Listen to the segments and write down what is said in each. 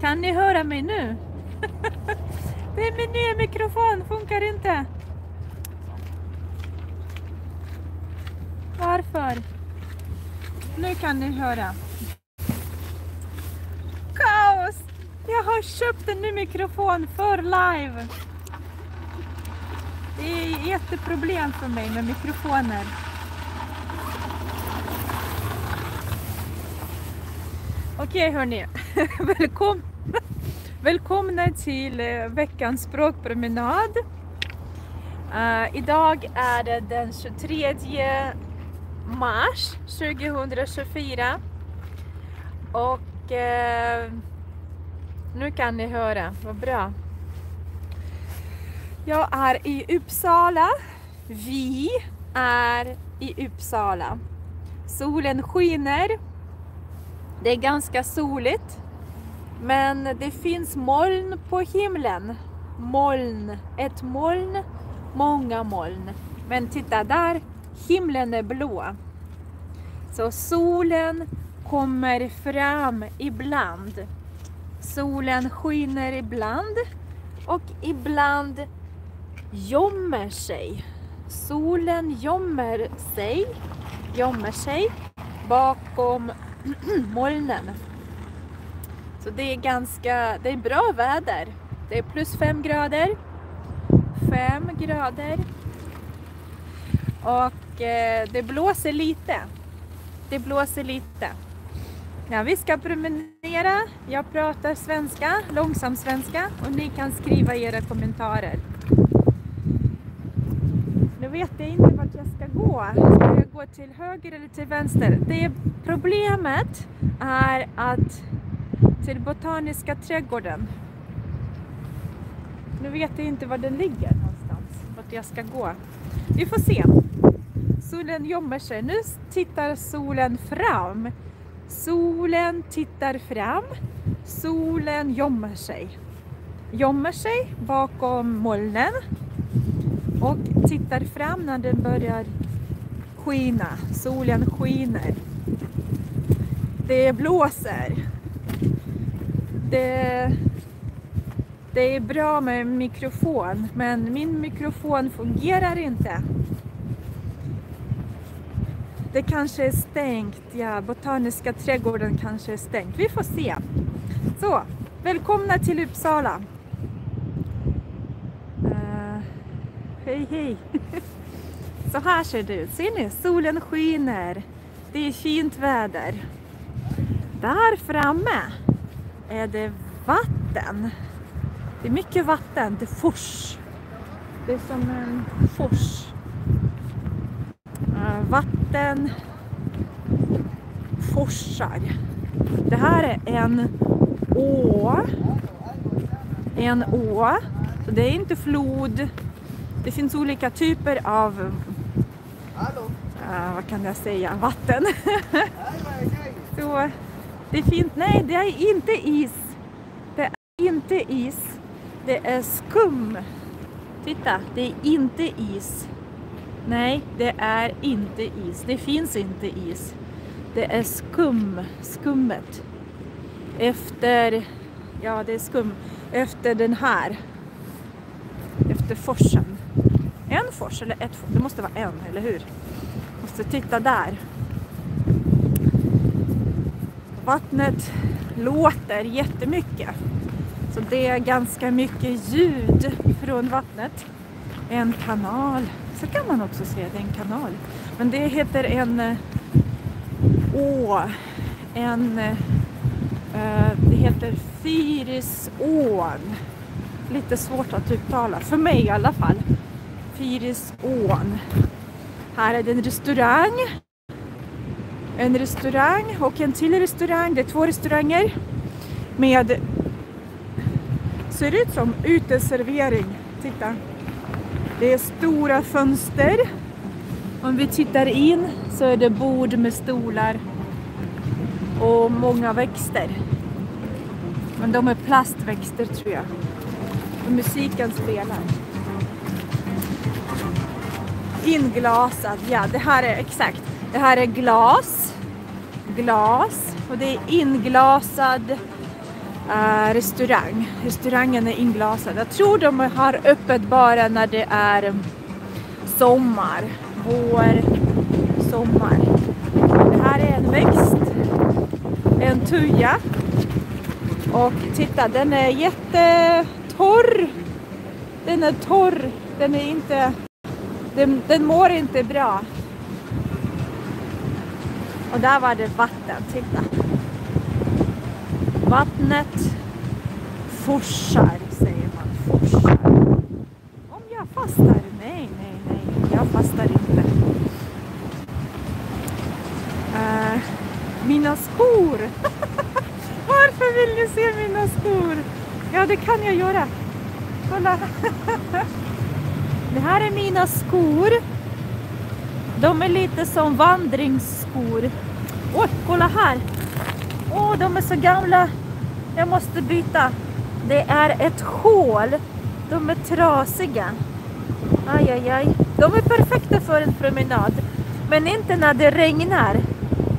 Kan ni höra mig nu? Det är min nya mikrofon, funkar inte. Varför? Nu kan ni höra. Kaos! Jag har köpt en ny mikrofon för live. Det är jätteproblem för mig med mikrofoner. Okej hörni, välkomna till veckans språkpromenad. Idag är det den 23 mars 2024 och nu kan ni höra, vad bra. Jag är i Uppsala, vi är i Uppsala. Solen skiner, det är ganska soligt, men det finns moln på himlen. Moln, ett moln, många moln. Men titta där, himlen är blå. Så solen kommer fram ibland. Solen skiner ibland och ibland gömmer sig. Solen gömmer sig bakom molnen. Så det är bra väder. Det är plus 5 grader. 5 grader. Och det blåser lite. Ja, vi ska promenera. Jag pratar svenska, långsam svenska, och ni kan skriva era kommentarer. Nu vet jag inte vart jag ska gå. Ska jag gå till höger eller till vänster? Problemet är att till Botaniska trädgården. Nu vet jag inte var den ligger någonstans. Vart jag ska gå. Vi får se. Solen gömmer sig. Nu tittar solen fram. Solen tittar fram. Solen gömmer sig. Gömmer sig bakom molnen. Och tittar fram när den börjar skina. Solen skiner. Det blåser. Det är bra med mikrofon, men min mikrofon fungerar inte. Det kanske är stängt. Ja, Botaniska trädgården kanske är stängt. Vi får se. Så, välkomna till Uppsala. Hej. Så här ser det ut. Ser ni? Solen skiner. Det är fint väder. Där framme är det vatten. Det är mycket vatten. Det är fors. Det är som en fors. Vatten forsar. Det här är en å. En å. Så det är inte flod. Det finns olika typer av vad kan jag säga? Vatten. Så det är fint. Nej, det är inte is. Det är inte is. Det är skum. Titta, det är inte is. Nej, det är inte is. Det finns inte is. Det är skummet. Efter, ja det är skum. Efter den här. Efter forsen. En fors eller ett fors? Det måste vara en, eller hur? Måste titta där. Vattnet låter jättemycket. Så det är ganska mycket ljud från vattnet. En kanal. Så kan man också säga att det är en kanal. Men det heter en å. Det heter Fyrisån. Lite svårt att uttala. För mig i alla fall. Fyrisån. Här är det en restaurang. En restaurang och en till restaurang. Det är 2 restauranger. Med ser ut som uteservering. Titta. Det är stora fönster. Om vi tittar in så är det bord med stolar. Och många växter. Men de är plastväxter tror jag. Och musiken spelar. Inglasad. Ja, det här är exakt. Det här är glas. Och det är inglasad restaurang. Restaurangen är inglasad. Jag tror de har öppet bara när det är sommar. Vår, sommar. Det här är en växt. En tuja. Och titta, den är jättetorr. Den är torr. Den är inte... Den mår inte bra. Och där var det vatten, titta. Vattnet forsar, säger man. Forsar. Om jag fastar? Nej. Jag fastar inte. Mina skor. Varför vill ni se mina skor? Ja, det kan jag göra. Kolla. Det här är mina skor. De är lite som vandringsskor. Oj, kolla här. Åh, de är så gamla. Jag måste byta. Det är ett hål. De är trasiga. Aj. De är perfekta för en promenad. Men inte när det regnar.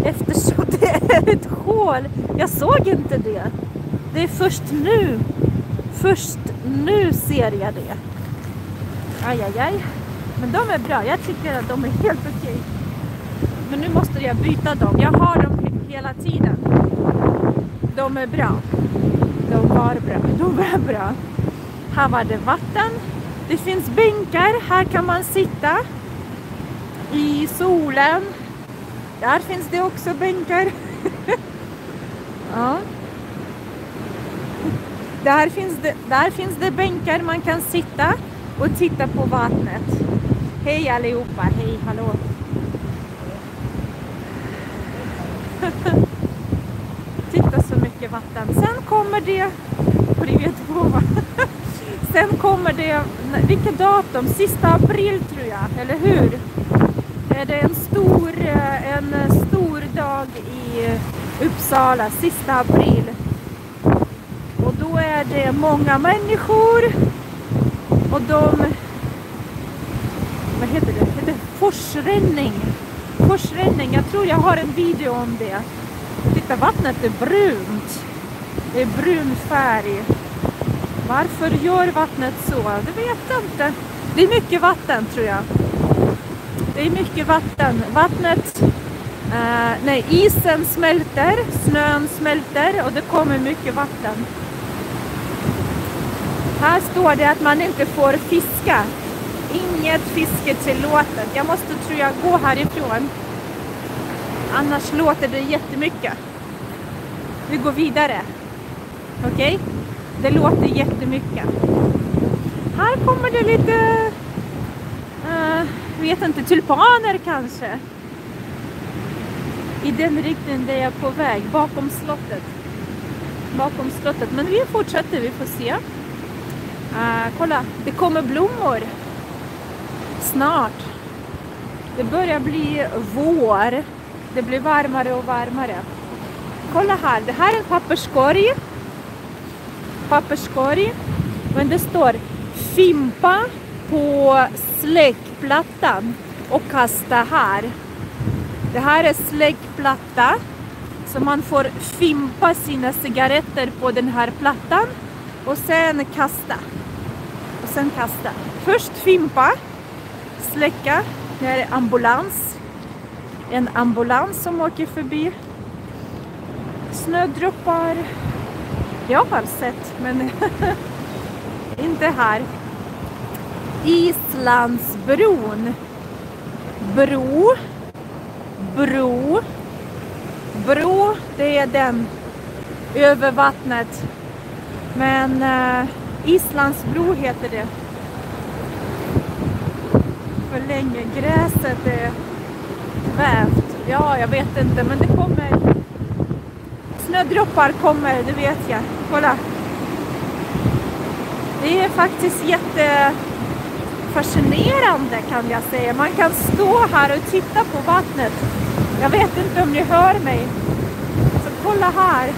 Eftersom det är ett hål. Jag såg inte det. Det är först nu. Först nu ser jag det. Aj. Men de är bra. Jag tycker att de är helt okej. Men nu måste jag byta dem. Jag har dem hela tiden. De är bra. De är bra. Här var det vatten. Det finns bänkar. Här kan man sitta. I solen. Där finns det också bänkar. Ja. Där finns det bänkar man kan sitta och titta på vattnet. Hej allihopa, hej, hallå. Titta så mycket vatten. Sen kommer det, sen kommer det, vilket datum? Sista april tror jag, eller hur? Är det en stor dag i Uppsala, sista april. Och då är det många människor. Och vad heter det? Det heter forsränning. Jag tror jag har en video om det. Titta, vattnet är brunt. Det är brun färg. Varför gör vattnet så? Det vet jag inte. Det är mycket vatten tror jag. Det är mycket vatten. Isen smälter, snön smälter och det kommer mycket vatten. Här står det att man inte får fiska. Inget fiske tillåtet. Jag måste, tror jag, gå härifrån. Annars låter det jättemycket. Vi går vidare. Okej? Det låter jättemycket. Här kommer det lite... vet inte, tulpaner kanske. I den riktningen där jag är på väg. Bakom slottet. Men vi fortsätter, vi får se. Kolla, det kommer blommor. Snart. Det börjar bli vår. Det blir varmare och varmare. Kolla här, det här är en papperskorg. Men det står fimpa på släckplattan och kasta här. Det här är släckplatta. Så man får fimpa sina cigaretter på den här plattan. Och sen kasta. Först fimpa. Släcka. Det här är ambulans. En ambulans som åker förbi. Snödroppar. Jag har sett, men inte här. Islandsbron. Bro, det är den över vattnet. Men Islandsbro heter det. För länge. Gräset är vävt. Ja, jag vet inte, men det kommer. Snödroppar kommer, det vet jag. Kolla. Det är faktiskt jättefascinerande kan jag säga. Man kan stå här och titta på vattnet. Jag vet inte om ni hör mig. Så kolla här.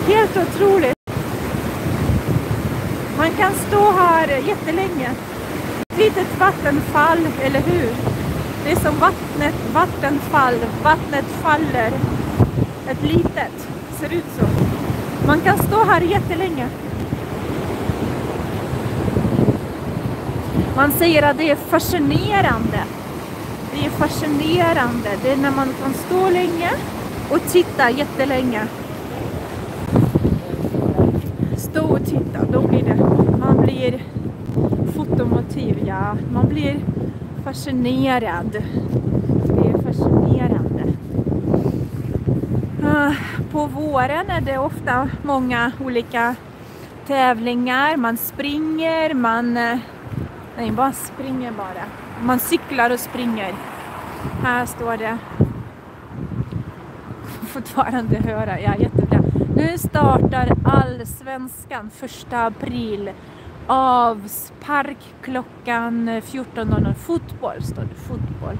Helt otroligt. Man kan stå här jättelänge. Ett litet vattenfall, eller hur? Det är som vattenfall. Vattnet faller. Ett litet. Ser ut så. Man kan stå här jättelänge. Man säger att det är fascinerande. Det är fascinerande. Det är när man kan stå länge och titta jättelänge. Stå och titta, då blir det. Man blir fotomotiv, ja. Man blir fascinerad. Det är fascinerande. På våren är det ofta många olika tävlingar. Man springer, nej, bara springer bara. Man cyklar och springer. Här står det. Fortfarande höra, ja, jättebra. Nu startar Allsvenskan 1 april. Avspark klockan 14:00. Fotboll står det, fotboll.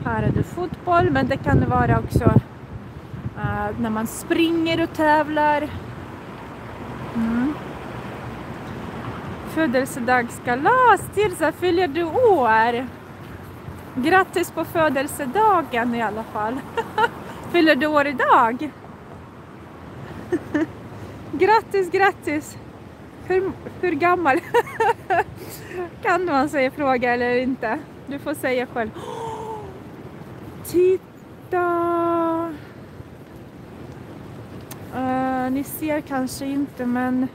Här är det fotboll, men det kan vara också när man springer och tävlar. Födelsedagskalas. Tirza, fyller du år? Grattis på födelsedagen i alla fall. Fyller du år idag? Grattis, grattis. Hur gammal? Kan man säga fråga eller inte? Du får säga själv. Titta. Ni ser kanske inte, men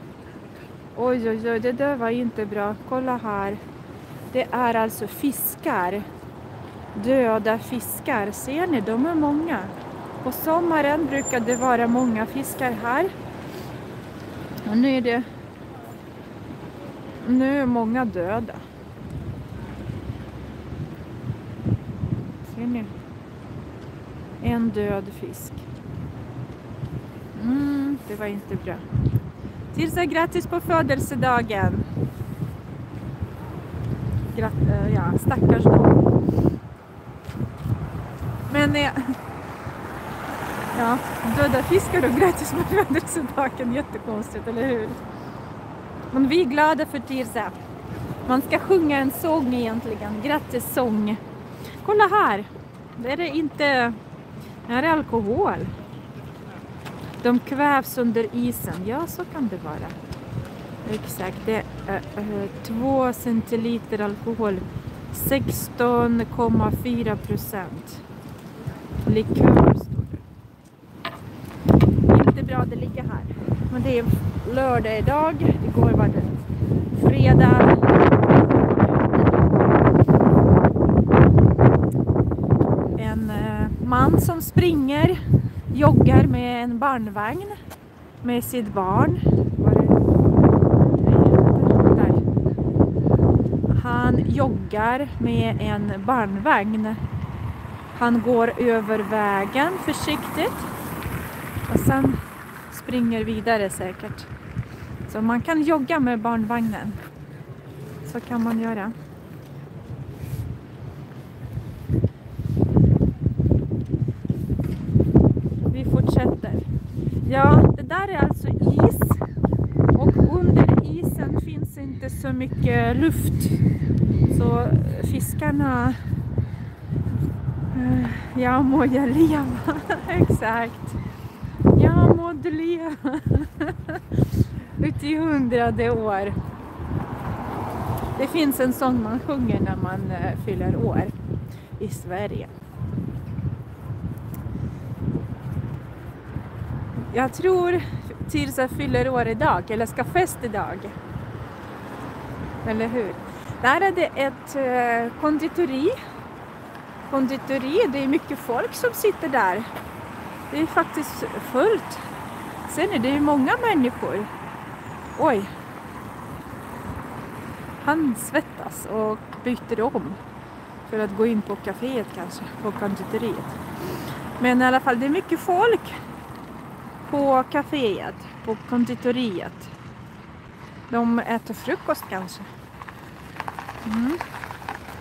oj, oj, oj, det där var inte bra. Kolla här. Det är alltså fiskar. Döda fiskar. Ser ni? De är många. På sommaren brukar det vara många fiskar här. Och nu är många döda. Ser ni? En död fisk. Det var inte bra. Tirza, grattis på födelsedagen. Ja, stackars då. Men ja, döda fiskar och grattis på födelsedagen. Jättekonstigt, eller hur? Men vi är glada för Tirza. Man ska sjunga en sång egentligen. Grattis sång. Kolla här. Det är inte. Det här är alkohol. De kvävs under isen. Ja, så kan det vara. Exakt. Det är 2 centiliter alkohol. 16,4%. Likör står det. Inte bra, det ligger här. Men det är lördag idag. Igår var det fredag. En man som springer, joggar med en barnvagn med sitt barn. Han joggar med en barnvagn. Han går över vägen försiktigt och sen springer vidare säkert. Så man kan jogga med barnvagnen. Så kan man göra. Vi fortsätter. Ja, det där är alltså is. Och under isen finns inte så mycket luft. Så fiskarna... Ja, må jag leva. Exakt. Ja, må du leva. Ut i 100:e år. Det finns en sång man sjunger när man fyller år i Sverige. Jag tror Tirza fyller år idag, eller ska fest idag. Eller hur? Där är det ett konditori. Det är mycket folk som sitter där. Det är faktiskt fullt. Ser ni, det är många människor. Oj. Han svettas och byter om för att gå in på kaféet kanske, på konditoriet. Men i alla fall, det är mycket folk på kaféet, på konditoriet. De äter frukost kanske.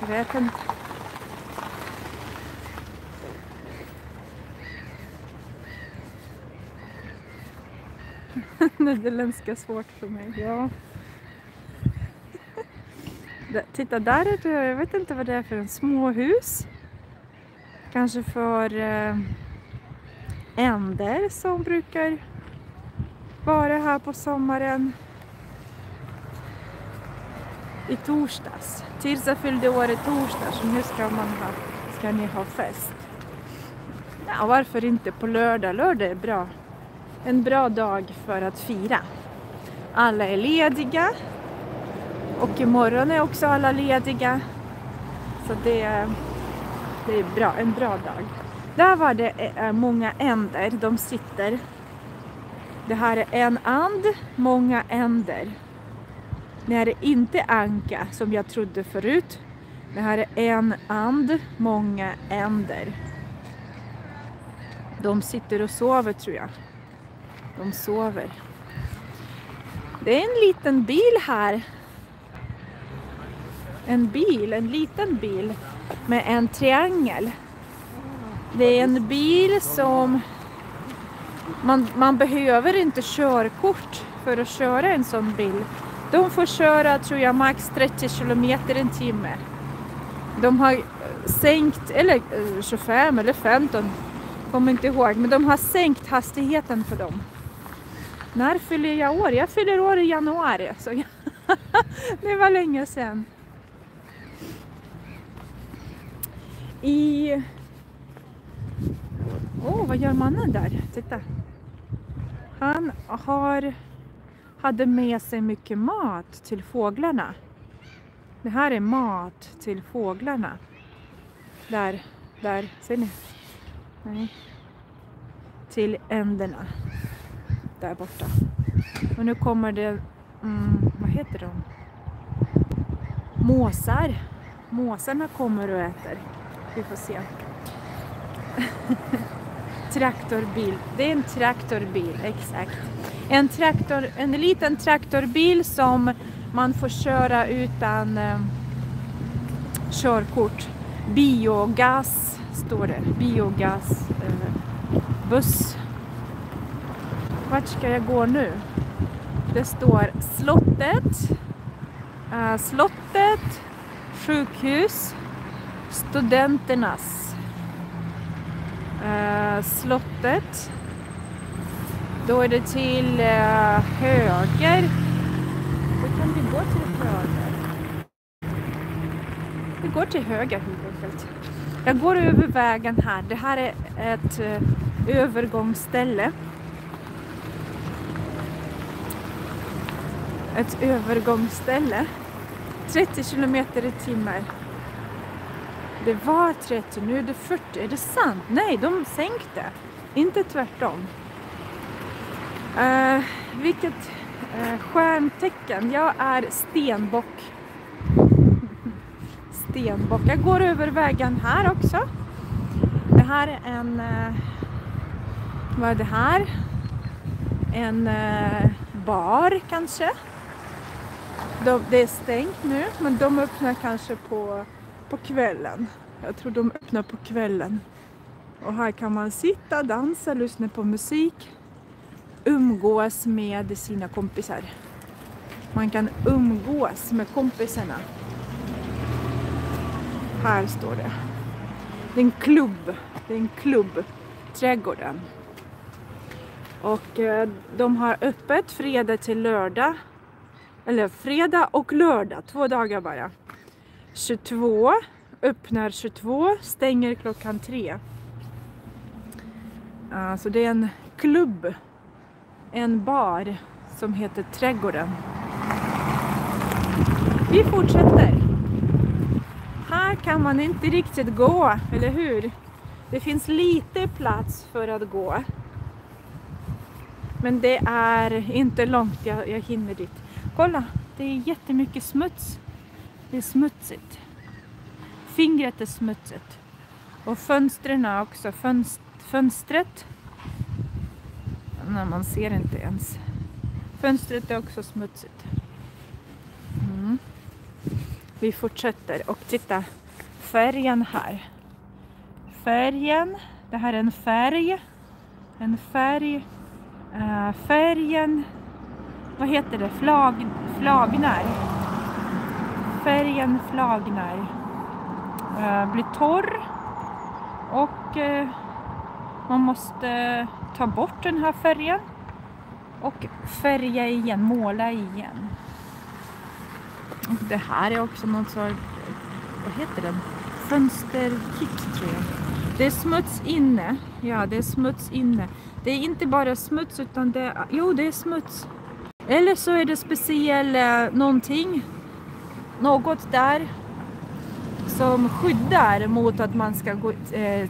Jag vet inte. Nederländska är svårt för mig, ja. Titta, där är det, jag vet inte vad det är för en småhus. Kanske för änder som brukar var här på sommaren i torsdags. Tirsa fyllde år i torsdags, så nu ska ni ha fest. Ja, varför inte på lördag? Lördag är bra. En bra dag för att fira. Alla är lediga. Och imorgon är också alla lediga. Så det är bra, en bra dag. Där var det många änder. De sitter. Det här är en and, många änder. Det här är inte anka som jag trodde förut. Det här är en and, många änder. De sitter och sover tror jag. De sover. Det är en liten bil här. En liten bil med en triangel. Det är en bil som man behöver inte körkort för att köra en sån bil. De får köra tror jag max 30 kilometer en timme. De har sänkt, eller 25 eller 15, kommer inte ihåg, men de har sänkt hastigheten för dem. När fyller jag år? Jag fyller år i januari. Så det var länge sedan. Vad gör mannen där? Titta. Han hade med sig mycket mat till fåglarna. Det här är mat till fåglarna. Där, ser ni? Nej. Till änderna. Där borta. Och nu kommer det, vad heter de? Måsar. Måsarna kommer och äter. Vi får se. Traktorbil. Det är en traktorbil, exakt. En liten traktorbil som man får köra utan körkort. Biogas står det. Biogas buss. Vart ska jag gå nu? Det står slottet, sjukhus, studenternas. Slottet. Då är det till höger. Då kan vi gå till höger. Vi går till höger helt enkelt. Jag går över vägen här. Det här är ett övergångsställe. Ett övergångsställe. 30 kilometer i timmen. Det var 30, nu är det 40. Är det sant? Nej, de sänkte. Inte tvärtom. Vilket stjärntecken. Jag är stenbock. Stenbock. Jag går över vägen här också. Det här är en... vad är det här? En bar kanske. Det är stängt nu, men de öppnar kanske på kvällen. Jag tror de öppnar på kvällen. Och här kan man sitta, dansa, lyssna på musik. Umgås med sina kompisar. Man kan umgås med kompisarna. Här står det. Det är en klubb. Det är en klubb. Trädgården. Och de har öppet fredag till lördag. Eller fredag och lördag. 2 dagar bara. 22. Öppnar 22. Stänger klockan 3. Så det är en klubb. En bar som heter Trädgården. Vi fortsätter. Här kan man inte riktigt gå, eller hur? Det finns lite plats för att gå. Men det är inte långt, jag hinner dit. Kolla, det är jättemycket smuts. Det är smutsigt. Fingret är smutsigt. Och fönstren också. Fönstret. Nej, man ser inte ens. Fönstret är också smutsigt. Vi fortsätter och titta. Färgen här. Färgen. Det här är en färg. En färg. Färgen. Vad heter det? Flagnar. Färgen flagnar. Blir torr. Och man måste ta bort den här färgen. Och färga igen, måla igen. Och det här är också något sorts, vad heter den? Fönsterkit tror jag. Det är smuts inne. Ja, det är smuts inne. Det är inte bara smuts utan det är smuts. Eller så är det speciellt någonting. Något där som skyddar mot att man ska gå,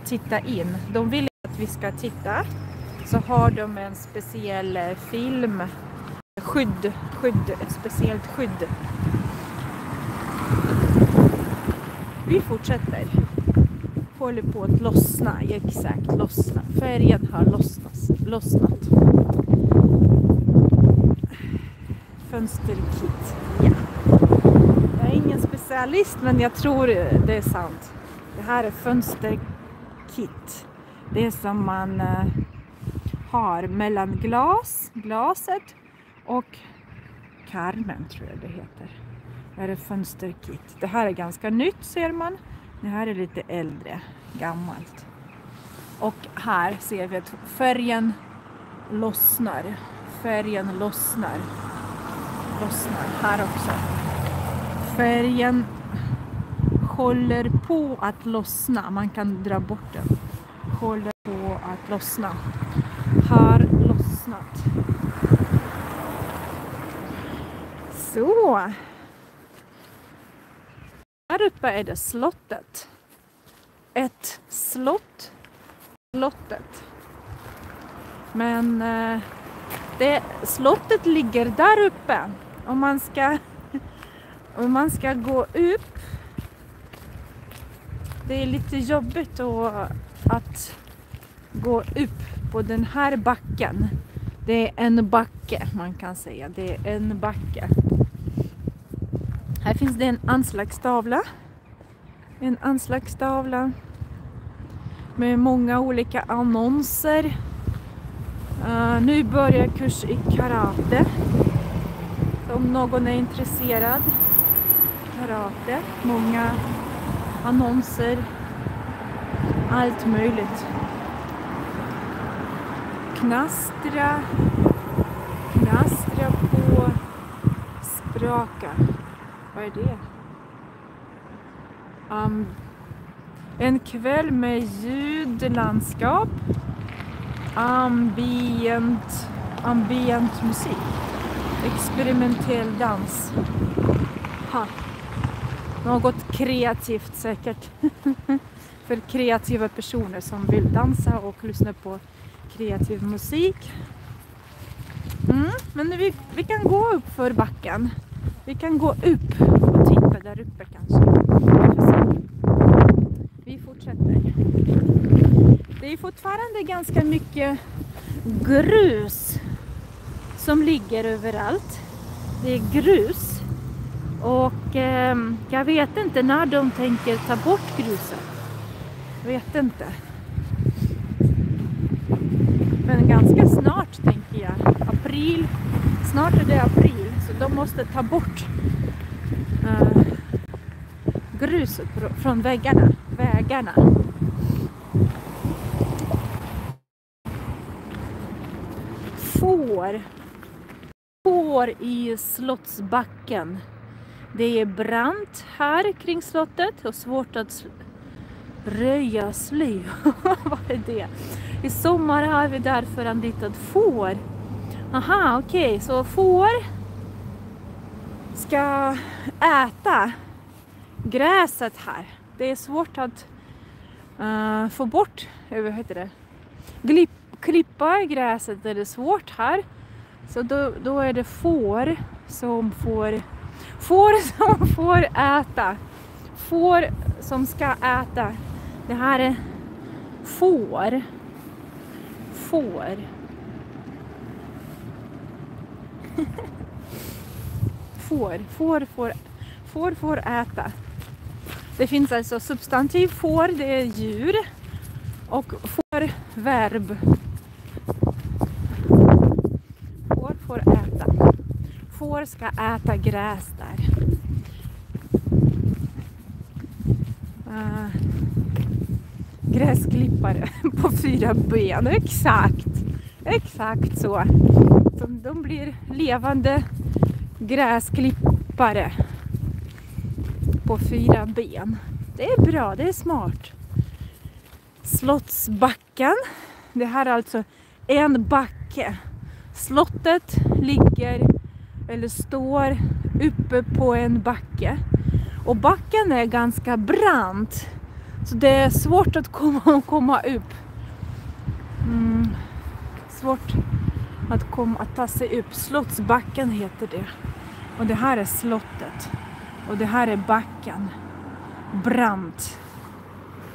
titta in. De vill att vi ska titta. Så har de en speciell film. Ett speciellt skydd. Vi fortsätter. Håller på att lossna. Exakt, lossna. Färgen har lossnat. Fönsterkit. Ja. Jag är ingen specialist men jag tror det är sant. Det här är fönsterkit. Det är som man har mellan glaset och karmen tror jag det heter. Det här är fönsterkit. Det här är ganska nytt ser man. Det här är lite äldre, gammalt. Och här ser vi att färgen lossnar. Färgen lossnar här också. Färgen håller på att lossna. Man kan dra bort den. Håller på att lossna. Har lossnat. Så. Här uppe är det slottet. Ett slott. Slottet. Men slottet ligger där uppe. Om man ska gå upp. Det är lite jobbigt att gå upp på den här backen. Det är en backe man kan säga. Det är en backe. Här finns det en anslagstavla. En anslagstavla med många olika annonser. Nu börjar kurs i karate. Om någon är intresserad. Karate. Många annonser. Allt möjligt. Knastra på spraka. Vad är det? En kväll med ljudlandskap. Ambient musik. Experimentell dans. Något kreativt säkert. För kreativa personer som vill dansa och lyssna på kreativ musik. Men vi kan gå upp för backen. Vi kan gå upp och titta där uppe kanske. Vi fortsätter. Det är fortfarande ganska mycket grus som ligger överallt. Det är grus. Och jag vet inte när de tänker ta bort gruset. Jag vet inte. Men ganska snart tänker jag. April. Snart är det april. Så de måste ta bort gruset från vägarna. Får i Slottsbacken. Det är brant här kring slottet och svårt att röja sly. Vad är det? I sommar har vi därför anlitat får. Aha, okej. Så får ska äta gräset här. Det är svårt att få bort, vad heter det? Klippa gräset är det svårt här. Så då är det får som får äta. Får som ska äta. Det här är får. Får äta. Det finns alltså substantiv får, det är djur. Och får verb. Får äta. Får ska äta gräs där. Gräsklippare på 4 ben. Exakt så. De blir levande gräsklippare på 4 ben. Det är bra, det är smart. Slottsbacken. Det här är alltså en backe. Slottet ligger eller står uppe på en backe. Och backen är ganska brant. Så det är svårt att komma upp. Svårt att ta sig upp. Slottsbacken heter det. Och det här är slottet. Och det här är backen. Brant.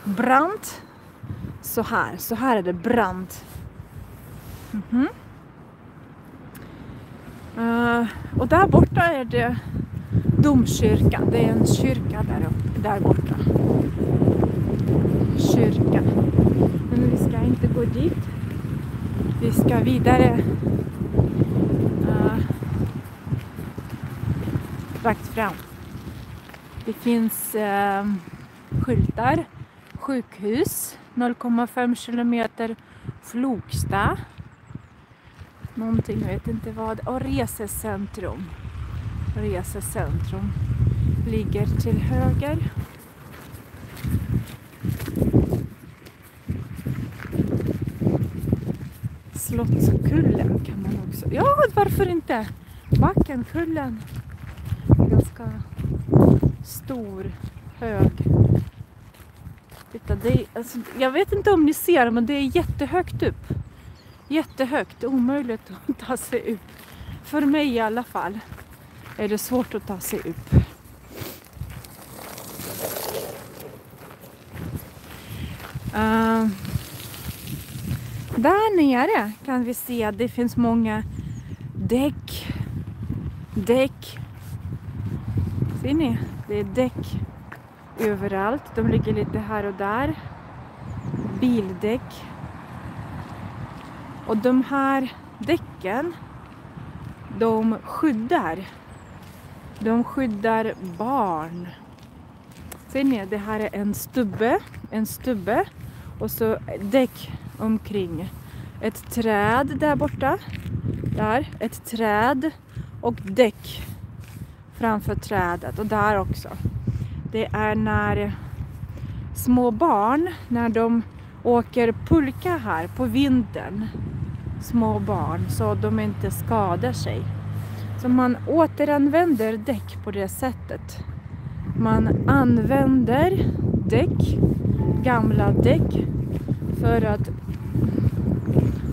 Brant. Så här är det brant. Och där borta är det domkyrkan. Det är en kyrka där borta. Kyrka. Men vi ska inte gå dit. Vi ska vidare rakt fram. Det finns skyltar. Sjukhus. 0,5 kilometer Flogsta. Någonting, jag vet inte vad. Och resecentrum. Resecentrum ligger till höger. Slottskullen kan man också. Ja, varför inte? Backenkullen. Ganska stor, hög. Titta, alltså, jag vet inte om ni ser, men det är jättehögt upp. Jättehögt, omöjligt att ta sig upp. För mig i alla fall är det svårt att ta sig upp. Där nere kan vi se att det finns många däck. Ser ni? Det är däck överallt. De ligger lite här och där. Bildäck. Och de här däcken, de skyddar barn. Ser ni? Det här är en stubbe och så däck omkring. Ett träd där borta. Där, ett träd och däck framför trädet. Och där också. Det är när små barn, när de åker pulka här på vintern. Små barn, så de inte skadar sig. Så man återanvänder däck på det sättet. Man använder däck, gamla däck, för att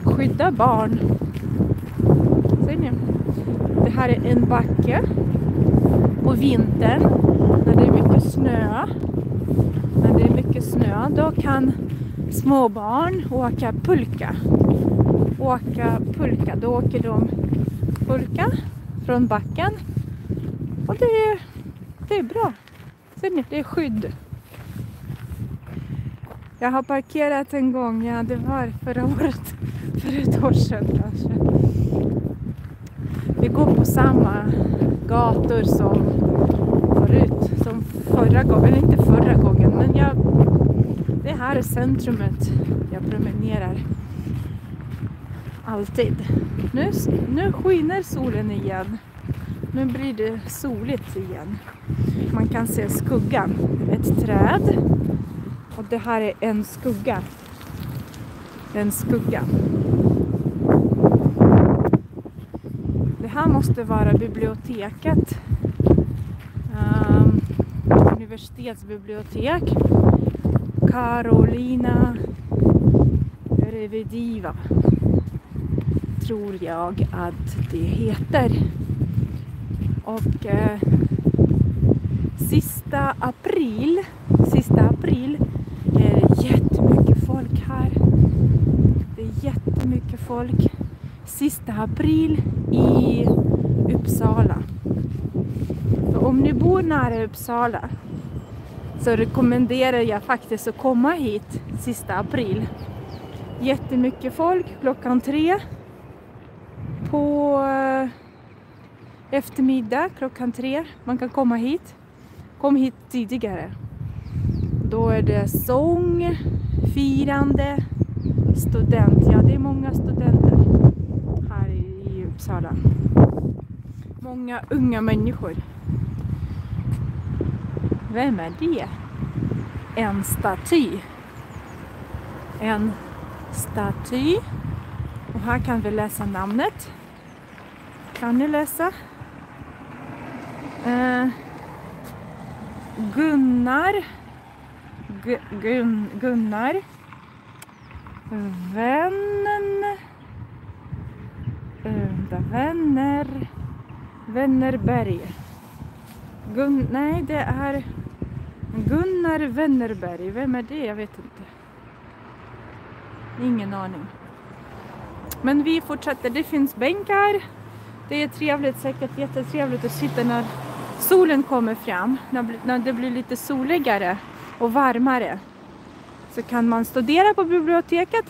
skydda barn. Ser ni? Det här är en backe på vintern när det är mycket snö. När det är mycket snö, då kan små barn åka pulka. Då åker de pulka från backen. Och det är bra. Ser ni? Det är skydd. Jag har parkerat en gång. Ja, det var förra året. För ett år sedan kanske. Vi går på samma gator som förut. Som förra gången. Eller inte förra gången. Men det här är centrumet. Jag promenerar. Alltid. Nu skiner solen igen. Nu blir det soligt igen. Man kan se skuggan. Ett träd. Och det här är en skugga. En skugga. Det här måste vara biblioteket. Universitetsbibliotek. Karolina Revediva. Tror jag att det heter. Och sista april är det jättemycket folk här. Det är jättemycket folk. Sista april i Uppsala. Så om ni bor nära Uppsala så rekommenderar jag faktiskt att komma hit sista april. Jättemycket folk klockan 3 på eftermiddag klockan 3. Man kan komma hit. Kom hit tidigare. Då är det sång, firande, student. Ja, det är många studenter här i Uppsala. Många unga människor. Vem är det? En staty. En staty. Och här kan vi läsa namnet. Kan ni läsa? Gunnar. Gunnar. Wennerberg. Nej, det är Gunnar Wennerberg. Vem är det? Jag vet inte. Ingen aning. Men vi fortsätter. Det finns bänkar. Det är trevligt, säkert jättetrevligt att sitta när solen kommer fram. När det blir lite soligare och varmare. Så kan man studera på biblioteket.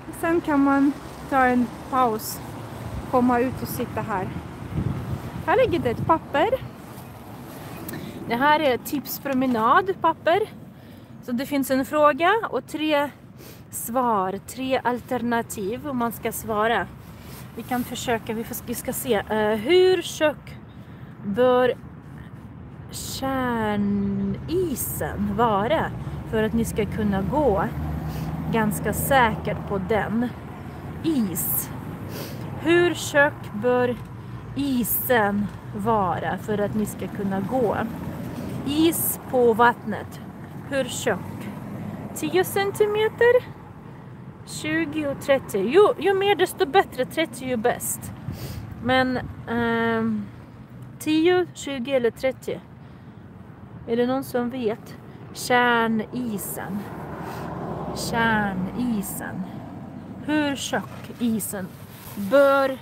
Och sen kan man ta en paus. Komma ut och sitta här. Här ligger det ett papper. Det här är tipspromenadpapper. Så det finns en fråga och 3 svar. 3 alternativ om man ska svara. Vi kan försöka, vi ska se. Hur tjock bör kärnisen vara för att ni ska kunna gå ganska säkert på den? Is. Hur tjock bör isen vara för att ni ska kunna gå? Is på vattnet. Hur tjock? 10 centimeter? 20 och 30. Ju mer desto bättre. 30 är ju bäst. Men 10, 20 eller 30? Är det någon som vet? Kärnisen. Kärnisen. Hur tjock isen bör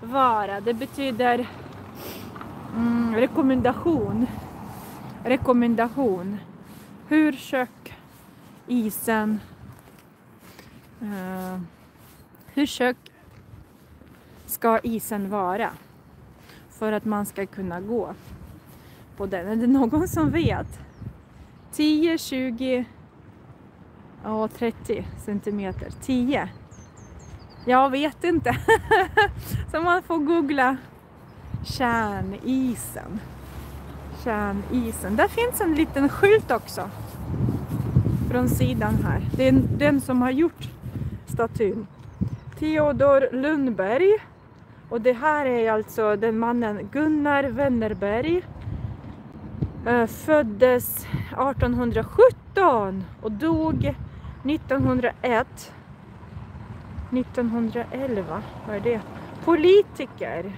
vara. Det betyder rekommendation. Rekommendation. Hur tjock isen. Hur tjock ska isen vara för att man ska kunna gå på den? Är det någon som vet? 10, 20 och 30 centimeter. 10. Jag vet inte. Så man får googla kärnisen. Kärnisen. Där finns en liten skylt också. Från sidan här. Det är den som har gjort statyn. Theodor Lundberg. Och det här är alltså den mannen Gunnar Wennerberg. Föddes 1817 och dog 1901. 1911, vad är det? Politiker.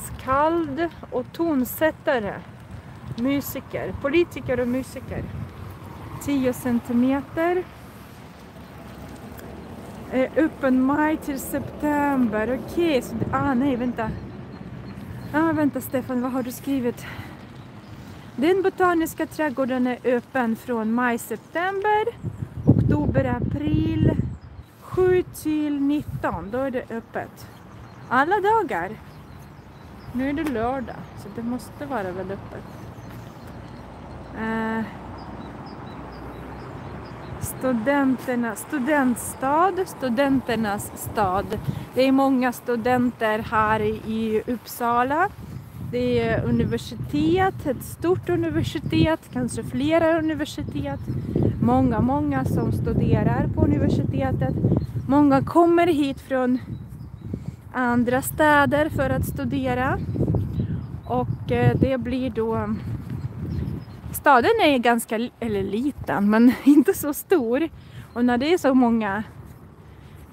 Skald och tonsättare. Musiker. Politiker och musiker. 10 centimeter. Öppen maj till september. Okej, så nej, vänta. Vänta Stefan, vad har du skrivit? Den botaniska trädgården är öppen från maj-september. Oktober-april 7 till 19. Då är det öppet. Alla dagar. Nu är det lördag, så det måste vara väl öppet. Studenternas stad. Det är många studenter här i Uppsala. Det är universitet, ett stort universitet, kanske flera universitet. Många som studerar på universitetet. Många kommer hit från andra städer för att studera. Och det blir då... Staden är ganska liten, men inte så stor. Och när det är så många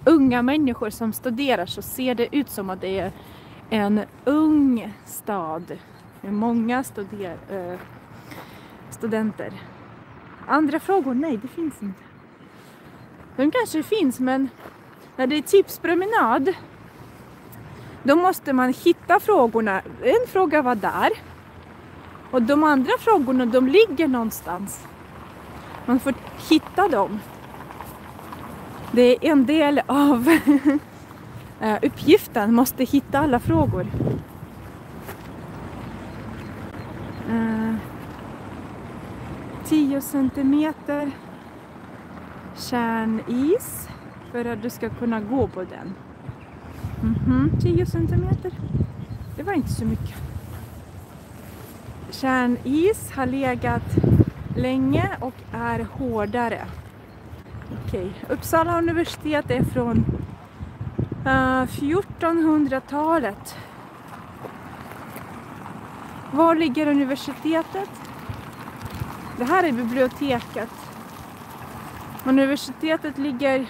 unga människor som studerar så ser det ut som att det är en ung stad. Det är många studenter. Andra frågor? Nej, det finns inte. De kanske finns, men när det är tipspromenad då måste man hitta frågorna. En fråga var där. Och de andra frågorna, de ligger någonstans. Man får hitta dem. Det är en del av uppgiften. Måste hitta alla frågor. 10 centimeter kärnis för att du ska kunna gå på den. 10 centimeter. Det var inte så mycket. Kärnis har legat länge och är hårdare. Okej. Uppsala universitet är från 1400-talet. Var ligger universitetet? Det här är biblioteket. Universitetet ligger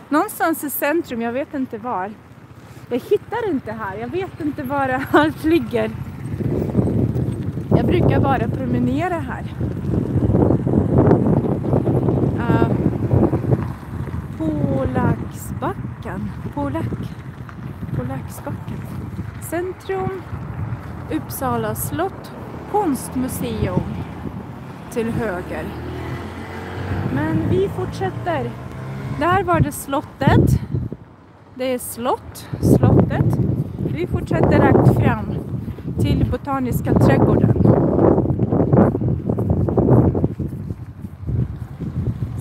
någonstans i centrum, jag vet inte var. Jag hittar inte här, jag vet inte var allt ligger. Jag brukar bara promenera här. Polacksbacken. Centrum, Uppsala slott, konstmuseum till höger. Men vi fortsätter. Där var det slottet. Det är slottet. Vi fortsätter rakt fram till Botaniska trädgården.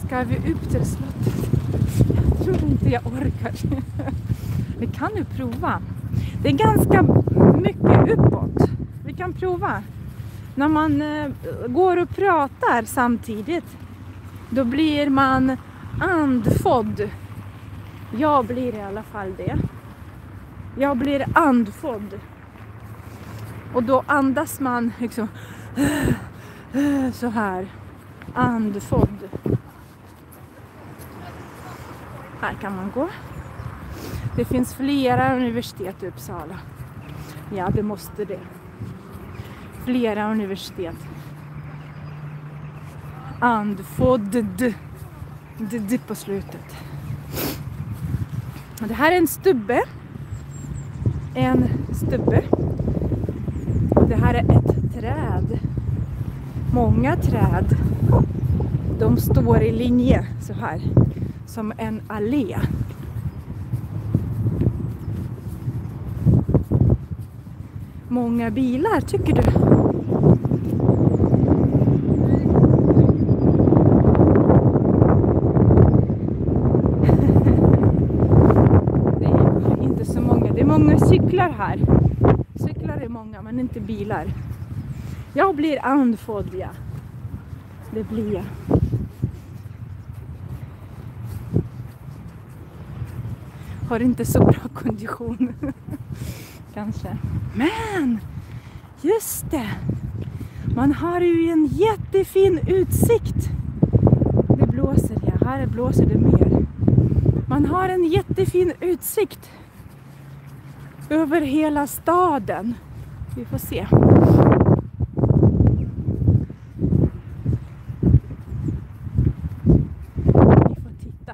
Ska vi upp till slottet? Jag tror inte jag orkar. Vi kan ju prova. Det är ganska mycket uppåt. Vi kan prova. När man går och pratar samtidigt, då blir man andfådd. Jag blir i alla fall det. Jag blir andfådd. Och då andas man liksom så här. Andfådd. Här kan man gå. Det finns flera universitet i Uppsala. Ja, det måste det. Flera universitet. Andfådd. D på slutet. Det här är en stubbe. Det här är ett träd. Många träd. De står i linje så här. Som en allé. Många bilar, tycker du? Det är inte så många. Det är många cyklar här. Cyklar är många, men inte bilar. Jag blir andfådd, ja. Det blir jag. Har inte så bra kondition. Kanske. Men just det. Man har ju en jättefin utsikt. Det blåser, ja. Här blåser det mer. Man har en jättefin utsikt över hela staden. Vi får se. Vi får titta.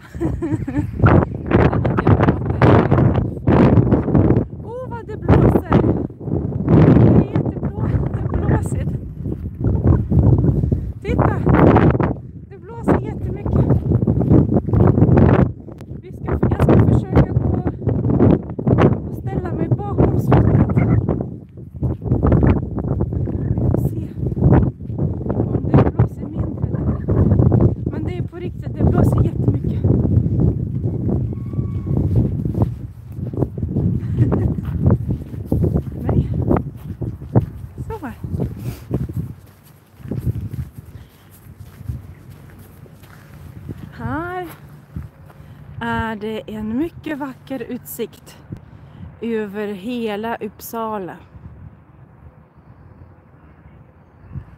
Det blåser. Det är jätteblåsigt. Titta. Det blåser jättemycket. Jag ska försöka gå och ställa mig bakom slottet. Vi får se om det blåser mindre där. Men det är på riktigt, det blåser jättemycket. Här är det en mycket vacker utsikt över hela Uppsala.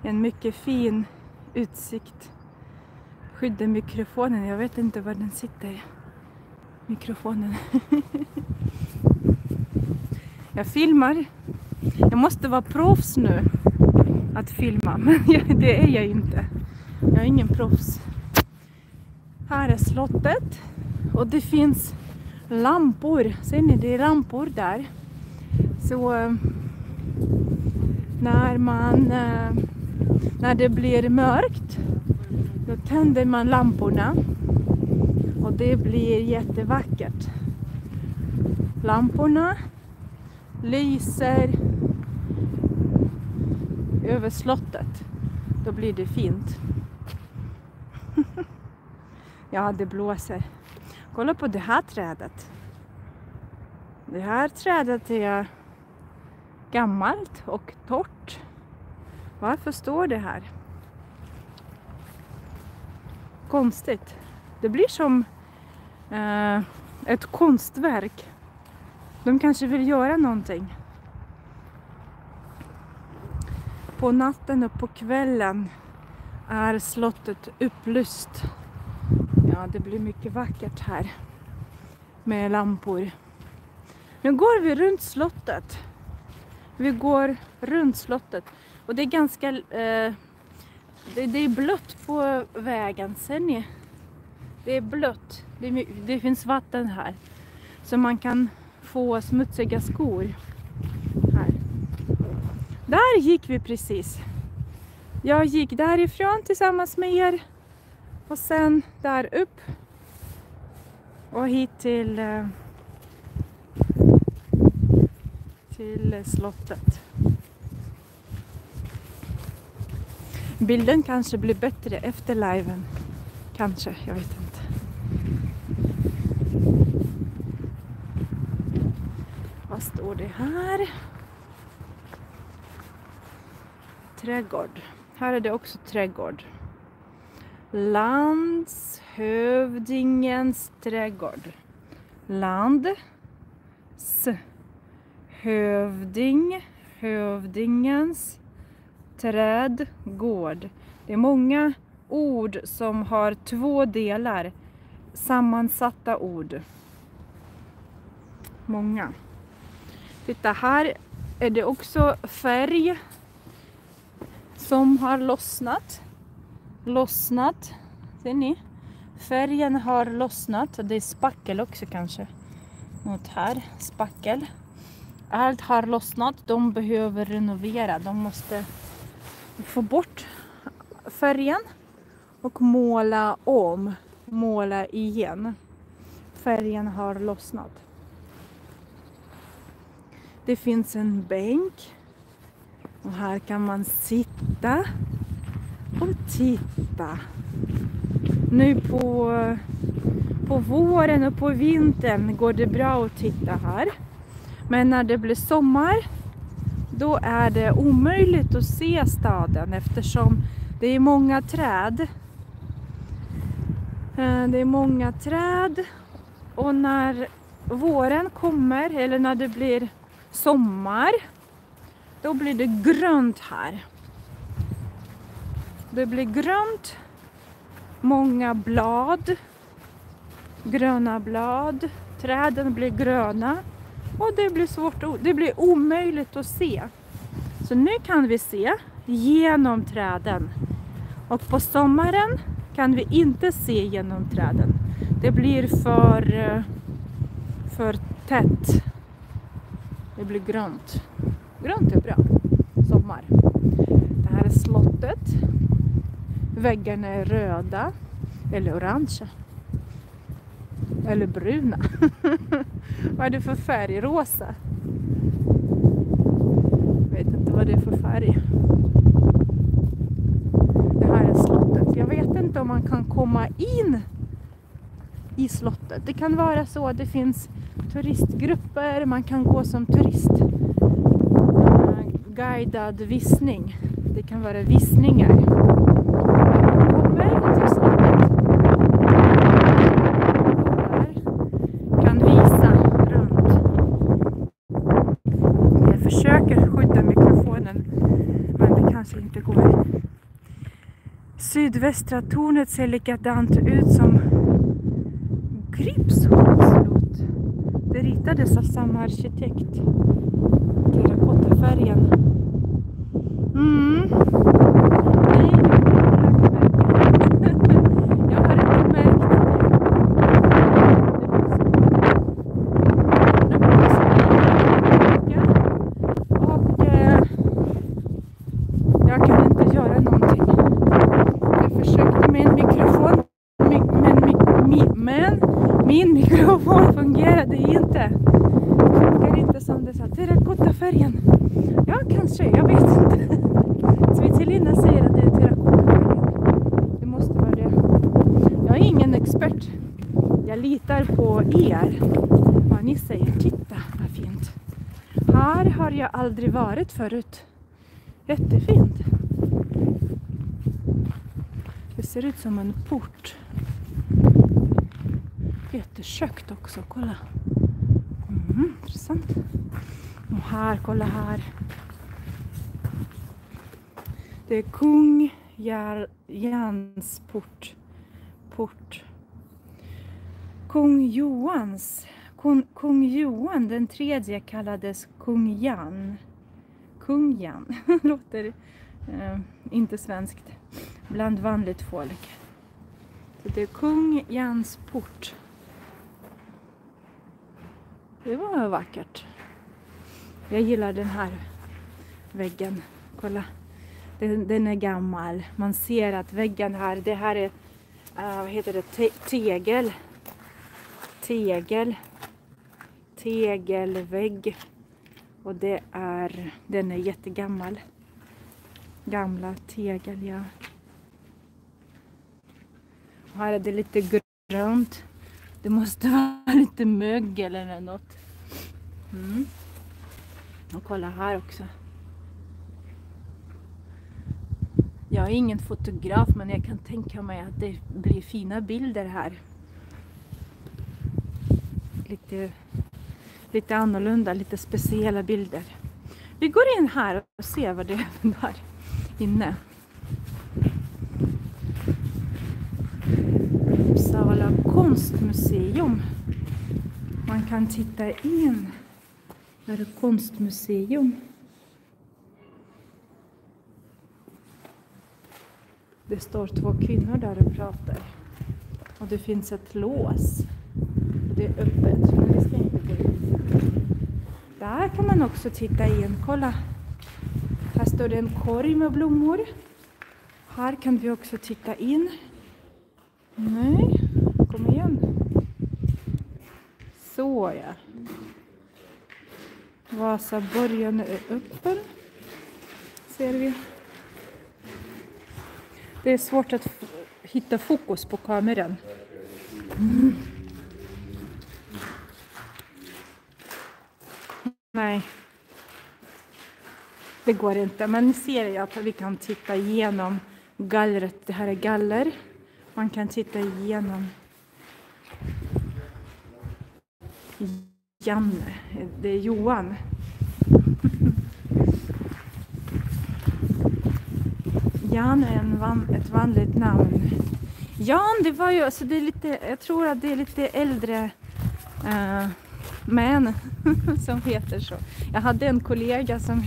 En mycket fin utsikt. Skydda mikrofonen, jag vet inte var den sitter. Mikrofonen. Jag filmar. Jag måste vara proffs nu att filma, men det är jag inte. Jag är ingen proffs. Här är slottet och det finns lampor. Ser ni, det är lampor där. Så när det blir mörkt, då tänder man lamporna och det blir jättevackert. Lamporna lyser över slottet. Då blir det fint. Ja, det blåser. Kolla på det här trädet. Det här trädet är gammalt och torrt. Varför står det här? Konstigt. Det blir som ett konstverk. De kanske vill göra någonting. På natten och på kvällen är slottet upplyst. Ja, det blir mycket vackert här med lampor. Nu går vi runt slottet. Vi går runt slottet och det är ganska det är blött på vägen. Ser ni? Det är blött. Det finns vatten här så man kan få smutsiga skor här. Där gick vi precis. Jag gick därifrån tillsammans med er och sen där upp och hit till slottet. Bilden kanske blir bättre efter liven. Kanske, jag vet inte. Vad står det här? Trädgård. Här är det också trädgård. Landshövdingens trädgård. Hövdingens trädgård. Det är många ord som har två delar. Sammansatta ord. Många. Titta, här är det också färg som har lossnat. Ser ni? Färgen har lossnat. Det är spackel också kanske. Något här. Spackel. Allt har lossnat. De behöver renovera. De måste få bort färgen och måla om. Måla igen. Färgen har lossnat. Det finns en bänk. Och här kan man sitta och titta. Nu på våren och på vintern går det bra att titta här. Men när det blir sommar, då är det omöjligt att se staden eftersom det är många träd. Det är många träd och när våren kommer eller när det blir sommar, då blir det grönt här. Det blir grönt, många blad, gröna blad, träden blir gröna och det blir det blir omöjligt att se. Så nu kan vi se genom träden och på sommaren kan vi inte se genom träden. Det blir för tätt. Det blir grönt. Grönt är bra. Sommar. Det här är slottet. Väggarna är röda. Eller orange. Eller bruna. Vad är det för färg? Rosa. Jag vet inte vad det är för färg. Det här är slottet. Jag vet inte om man kan komma in i slottet. Det kan vara så att det finns turistgrupper. Man kan gå som turist. Guidad visning. Det kan vara visningar. Man kommer till slottet. Kan visa runt. Jag försöker skydda mikrofonen. Men det kanske inte går. Sydvästra tornet ser likadant ut som Gripsholms slott. Det ritades av samma arkitekt. Terrakottafärgen. Nej, jag har inte märkt det. Och jag kan inte göra någonting. Jag försökte med en mikrofon. Men min mikrofon fungerade inte. Det funkar inte som det sa. Terrakottafärgen. Ja, kanske. Jag vet inte. Svitselina säger att det är terrakottafärgen. Det måste vara det. Jag är ingen expert. Jag litar på er. Vad ni säger. Titta, vad Här har jag aldrig varit förut. Jättefint. Det ser ut som en port. Jättekökt också, kolla. Intressant. Och här, kolla här. Det är Kung Jans port. Kung Johan den tredje kallades Kung Jan. Kung Jan låter inte svenskt bland vanligt folk. Så det är Kung Jans port. Det var vackert. Jag gillar den här väggen. Kolla. Den är gammal. Man ser att väggen här, det här är vad heter det? Tegelvägg. Och den är jättegammal. Gamla tegel, ja. Och här är det lite grönt. Det måste vara lite mögel eller något. Och kolla här också. Jag är ingen fotograf, men jag kan tänka mig att det blir fina bilder här. Lite annorlunda, lite speciella bilder. Vi går in här och ser vad det är där inne. Uppsala konstmuseum. Man kan titta in. Där är konstmuseum. Det står 2 kvinnor där och pratar. Och det finns ett lås. Det är öppet, men vi ska inte gå in. Där kan man också titta in. Kolla. Här står det en korg med blommor. Här kan vi också titta in. Nej, kom igen. Så ja. Vasaborgen är öppen. Ser vi. Det är svårt att hitta fokus på kameran. Nej. Det går inte. Men ni ser ju att vi kan titta igenom gallret. Det här är galler. Man kan titta igenom. Janne. Det är Johan. Jan är ett vanligt namn. Jan, det var ju, alltså det är lite, jag tror att det är lite äldre män som heter så. Jag hade en kollega som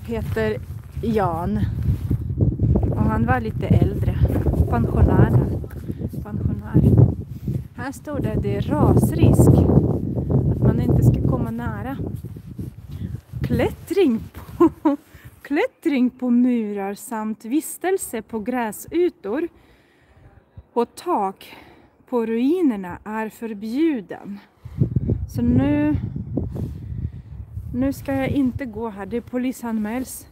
heter Jan. Och han var lite äldre. Pensionär. Här står det är rasrisk. Att man inte ska komma nära. Klättring på murar samt vistelse på gräsytor och tak på ruinerna är förbjuden. Så nu ska jag inte gå här. Det är polisanmäls.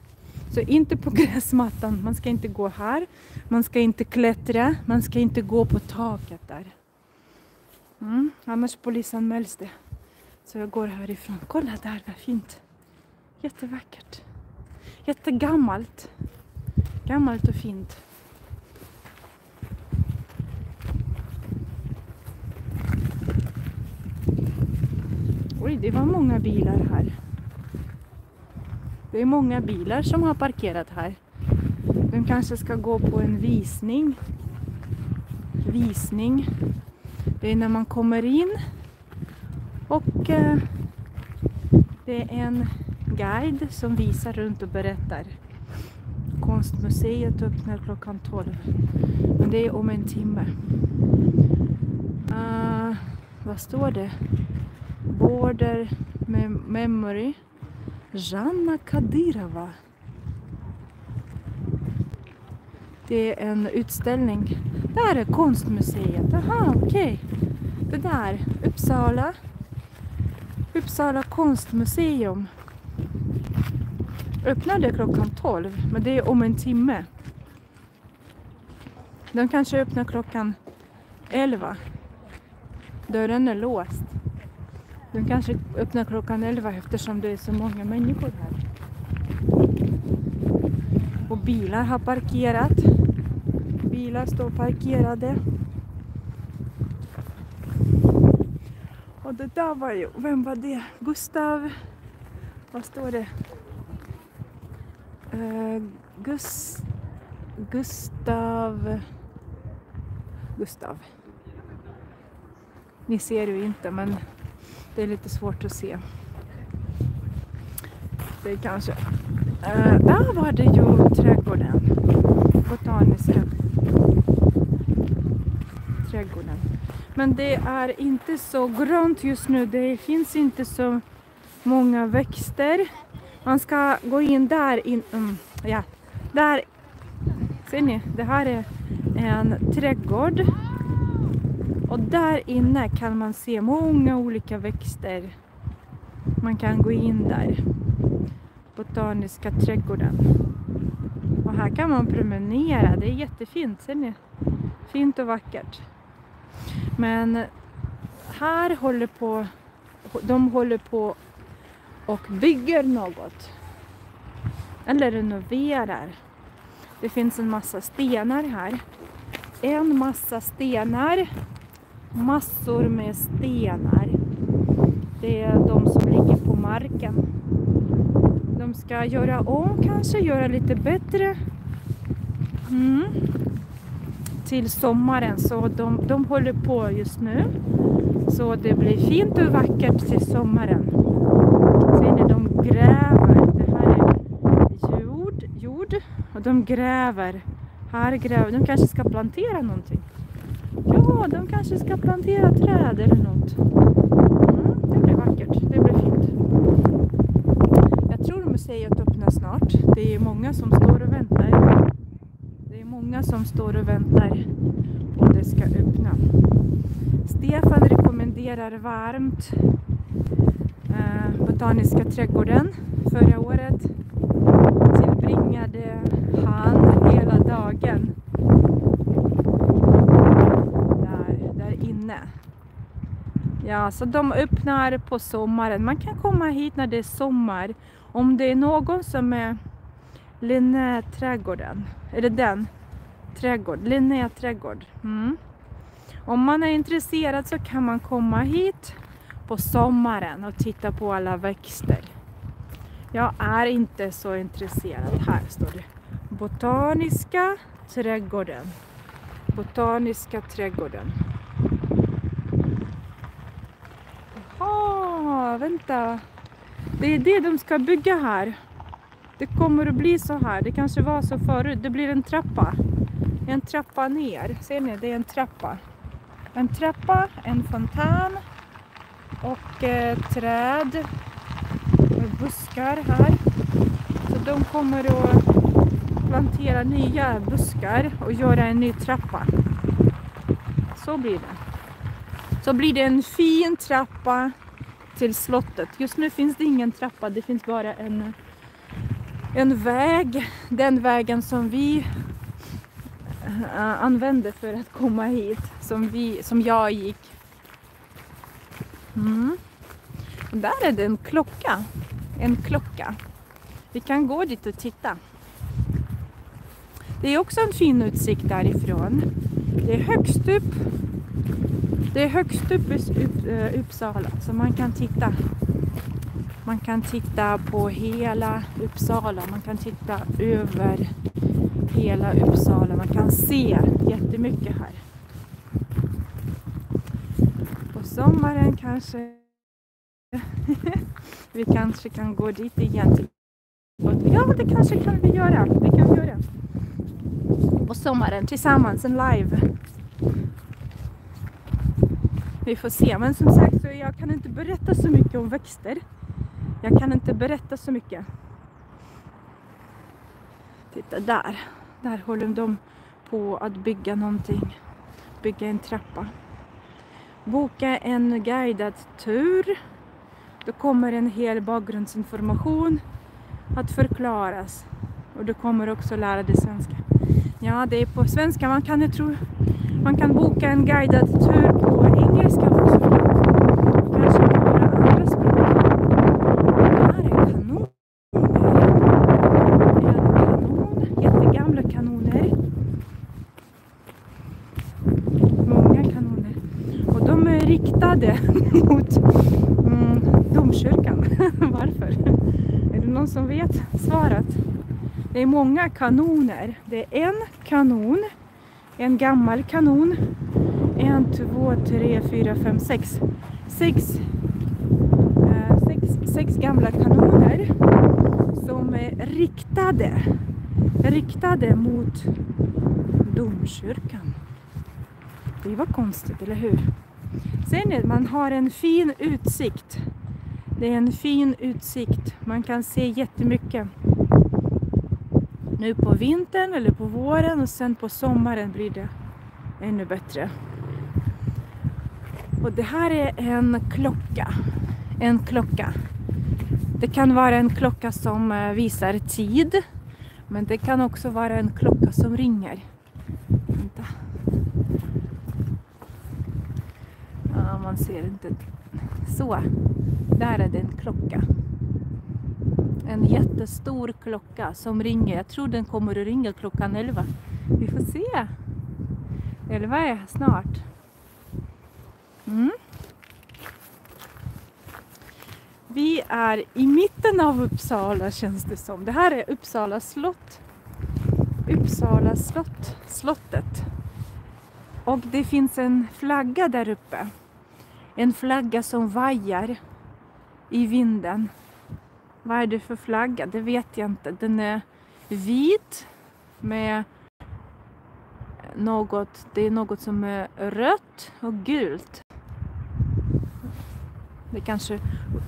Så inte på gräsmattan. Man ska inte gå här. Man ska inte klättra. Man ska inte gå på taket där. Annars polisanmäls det. Så jag går härifrån. Kolla där, vad fint. Jättevackert. Jättegammalt. Gammalt och fint. Oj, det var många bilar här. Det är många bilar som har parkerat här. De kanske ska gå på en visning. Det är när man kommer in. Och det är en guide som visar runt och berättar. Konstmuseet öppnar klockan 12. Men det är om en timme. Vad står det? Border Memory. Janna Kadyrova. Det är en utställning. Där är konstmuseet. Aha, okej. Det där. Uppsala konstmuseum. Öppnade klockan 12. Men det är om en timme. De kanske öppnar klockan 11. Dörren är låst. De kanske öppnar klockan 11 eftersom det är så många människor här. Och bilar har parkerat. Bilar står parkerade. Och det där var ju, vem var det? Gustav, vad står det? Gustav. Ni ser ju inte, men det är lite svårt att se. Det är kanske... där var det ju trädgården. Botaniska trädgården. Men det är inte så grönt just nu. Det finns inte så många växter. Man ska gå in där. Ja, där. Ser ni? Det här är en trädgård. Och där inne kan man se många olika växter. Man kan gå in där. Botaniska trädgården. Och här kan man promenera. Det är jättefint, ser ni? Fint och vackert. Men här de håller på och bygger något. Eller renoverar. Det finns en massa stenar här. En massa stenar. Massor med stenar. Det är de som ligger på marken. De ska göra om, kanske göra lite bättre. Till sommaren. Så de håller på just nu. Så det blir fint och vackert till sommaren. Ser ni, de gräver. Det här är jord. Och de gräver. Här gräver. De kanske ska plantera någonting. Ja, de kanske ska plantera träd eller något. Det blir vackert. Det blir fint. Jag tror museet öppnar snart. Det är många som står och väntar. Och det ska öppna. Stefan rekommenderar varmt Botaniska trädgården. Förra året tillbringade han hela dagen där inne. Ja, så de öppnar på sommaren. Man kan komma hit när det är sommar. Om det är någon som är Linneträdgården. Eller den trädgård. Linneträdgård. Om man är intresserad så kan man komma hit på sommaren och titta på alla växter. Jag är inte så intresserad. Här står det. Botaniska trädgården. Botaniska trädgården. Jaha, vänta. Det är det de ska bygga här. Det kommer att bli så här. Det kanske var så förut. Det blir en trappa. En trappa ner. Ser ni? Det är en trappa. En trappa, en fontän och träd och buskar här. Så de kommer att plantera nya buskar och göra en ny trappa. Så blir det. Så blir det en fin trappa till slottet. Just nu finns det ingen trappa. Det finns bara en väg. Den vägen som vi använde för att komma hit. Som jag gick. Och där är det en klocka. En klocka. Vi kan gå dit och titta. Det är också en fin utsikt därifrån. Det är högst upp. Det är högst upp i Uppsala. Så man kan titta. Man kan titta på hela Uppsala. Man kan titta över hela Uppsala. Man kan se jättemycket här. På sommaren kanske vi kanske kan gå dit igen. Ja, det kanske kan vi göra. Det kan vi göra. På sommaren tillsammans, en live. Vi får se. Men som sagt, så jag kan inte berätta så mycket om växter. Jag kan inte berätta så mycket. Titta där. Där håller de på att bygga någonting. Bygga en trappa. Boka en guidad tur. Då kommer en hel bakgrundsinformation att förklaras. Och du kommer också lära dig svenska. Ja, det är på svenska. Man kan boka en guidad tur på engelska också. Kanske på några som är riktade mot domkyrkan. Varför? Är det någon som vet svaret? Det är många kanoner. Det är en kanon, en gammal kanon. 1, 2, 3, 4, 5, 6. Sex gamla kanoner som är riktade mot domkyrkan. Det var konstigt, eller hur? Sen är man har en fin utsikt. Det är en fin utsikt. Man kan se jättemycket. Nu på vintern eller på våren och sen på sommaren blir det ännu bättre. Och det här är en klocka. En klocka. Det kan vara en klocka som visar tid. Men det kan också vara en klocka som ringer. Vänta. Ja, man ser inte. Så. Där är det en klocka. En jättestor klocka som ringer. Jag tror den kommer att ringa klockan 11. Vi får se. 11 är snart. Vi är i mitten av Uppsala, känns det som. Det här är Uppsala slott. Uppsala slott. Slottet. Och det finns en flagga där uppe. En flagga som vajar i vinden. Vad är det för flagga? Det vet jag inte. Den är vit med något. Det är något som är rött och gult. Det är kanske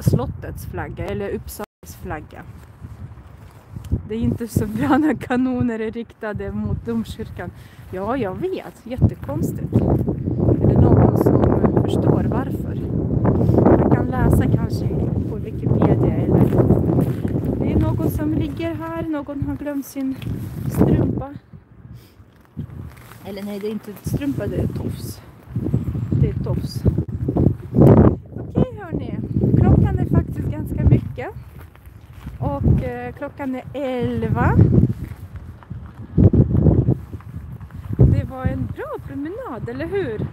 slottets flagga eller Uppsalas flagga. Det är inte så bra när kanoner är riktade mot domkyrkan. Ja, jag vet. Jättekonstigt. Är det någon som förstår varför? Man kan läsa kanske på Wikipedia eller det är någon som ligger här. Någon har glömt sin strumpa. Eller nej, det är inte strumpa, det är tofs. Det är tofs. Okej, hörni. Klockan är faktiskt ganska mycket. Och klockan är 11. Det var en bra promenad, eller hur?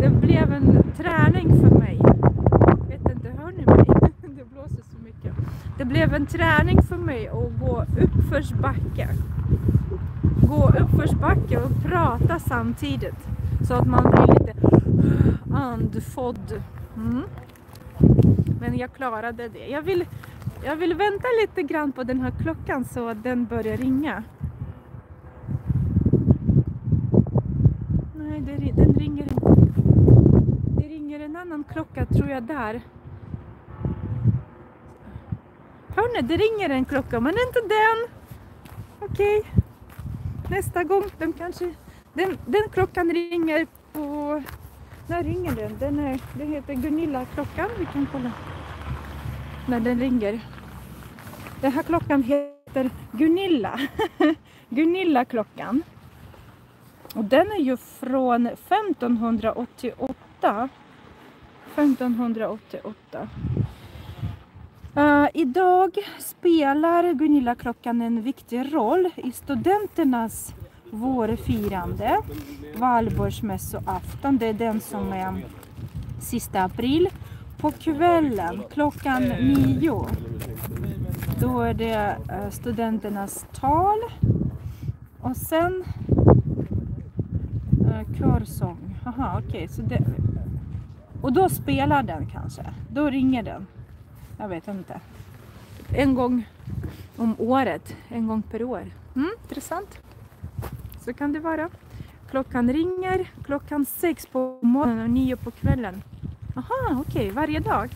Det blev en träning för mig. Jag vet inte, hör ni mig? Det blåser så mycket. Det blev en träning för mig att gå uppförsbacke. Gå uppförsbacke och prata samtidigt. Så att man blir lite andfådd. Men jag klarade det. Jag vill vänta lite grann på den här klockan så att den börjar ringa. Nej, den ringer inte. Det ringer en annan klocka, tror jag, där. Hörni, det ringer en klocka, men inte den. Okej. Nästa gång, den klockan ringer på... När ringer den? Det heter Gunilla-klockan. Vi kan kolla när den ringer. Den här klockan heter Gunilla. Gunilla-klockan. Och den är ju från 1588. 1588. Idag spelar Gunilla-klockan en viktig roll i studenternas vårfirande. Valborgsmässoafton, det är den som är sista april. På kvällen klockan 9. Då är det studenternas tal. Och sen körsång. Aha, okej. Så det, och då spelar den kanske. Då ringer den. Jag vet inte. En gång om året. En gång per år. Intressant. Så kan det vara. Klockan ringer klockan 6 på morgonen och 9 på kvällen. Aha, okej. Varje dag.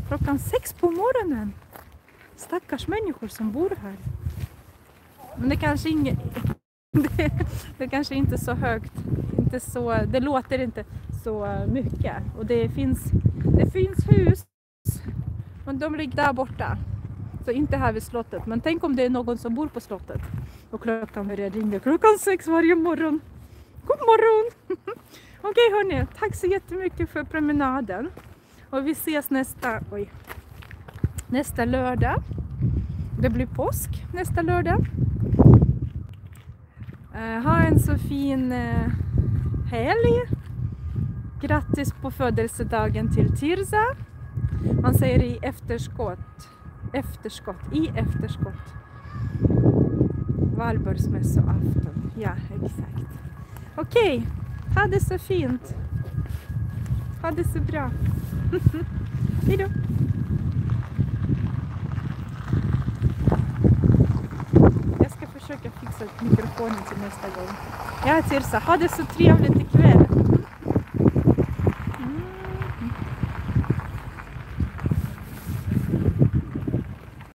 Klockan 6 på morgonen. Stackars människor som bor här. Men det kanske det kanske inte är så högt. Inte så, det låter inte så mycket. Och det finns hus. Men de ligger där borta. Så inte här vid slottet. Men tänk om det är någon som bor på slottet. Och klockan börjar ringa klockan 6 varje morgon. God morgon! Okej hörni, tack så jättemycket för promenaden. Och vi ses nästa lördag. Det blir påsk nästa lördag. Ha en så fin helg. Grattis på födelsedagen till Tirza. Man säger i efterskott. I efterskott. Valborgsmässoafton. Ja, exakt. Okej, ha det så fint. Ha det så bra. Hejdå. Jag ska försöka fixa mikrofonen till nästa gång. Ja, Tirza, ha det så trevligt ikväll.